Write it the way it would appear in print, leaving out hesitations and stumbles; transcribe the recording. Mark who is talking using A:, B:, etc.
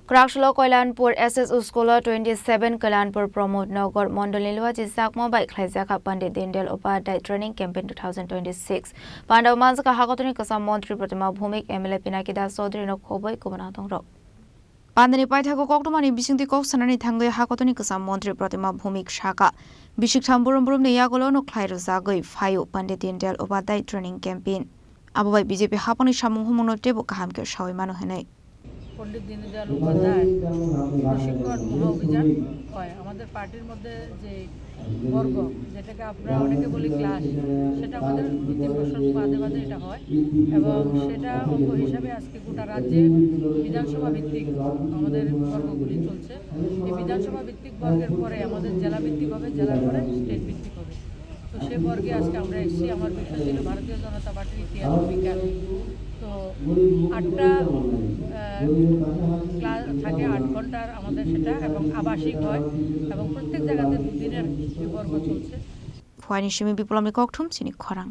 A: Kraksalo Kalyanpur H.S. School 27 Kalyanpur Pramode Nagar mandalni Luwajijakmabai Khlaijakha Pandit Deen Dayal Upadhyaya Training Campaign 2026 Pandao Manjakha Hakotorni Kwcham Mantri Partima Bhowmik MLA Pinaki Khobwi Kubun Adongrok Pandani Paithako Koktomani Bisingti Kok Sanani Thangai Hakotorni Kwcham Mantri Partima Bhowmik Shaka Bishik Thamburum Burum Niyagolo no Khlaijakha Fayu Pandit Deen Dayal Upadhyaya Training Campaign Ababai BJP Haponi Samung Homono Tebo Kahamke Shawai Manu Henai
B: Pandit Deen Dayal Upadhyay प्रशिक्षण महाअभियान হয় আমাদের পার্টির মধ্যে যে বর্গ যেটাকে আমরা অনেকে বলি ক্লাস সেটা আমাদের 2-3 বছর বাদে বাদে এটা হয় এবং সেটা অঙ্গ হিসাবে আজকে গোটা রাজ্যে বিধানসভা ভিত্তিক আমাদের বর্গগুলি চলছে এই বিধানসভা ভিত্তিক বর্গের পরে আমাদের জেলা ভিত্তিক হবে জেলার পরে স্টেট ভিত্তিক হবে তো সেই বর্গে আজকে আমরা এসেছি আমার বিষয় ছিল ভারতীয় জনতা পার্টির ইতিহাস বিজ্ঞান তো 8টা ক্লাস থাকে 8 ঘন্টার আমাদের সেটা এবং আবাসিক হয় এবং প্রত্যেক জায়গাতে 2 দিনের বিবর্গ চলছে
A: Chini বিপ্লবী ককঠুম Chini Khorang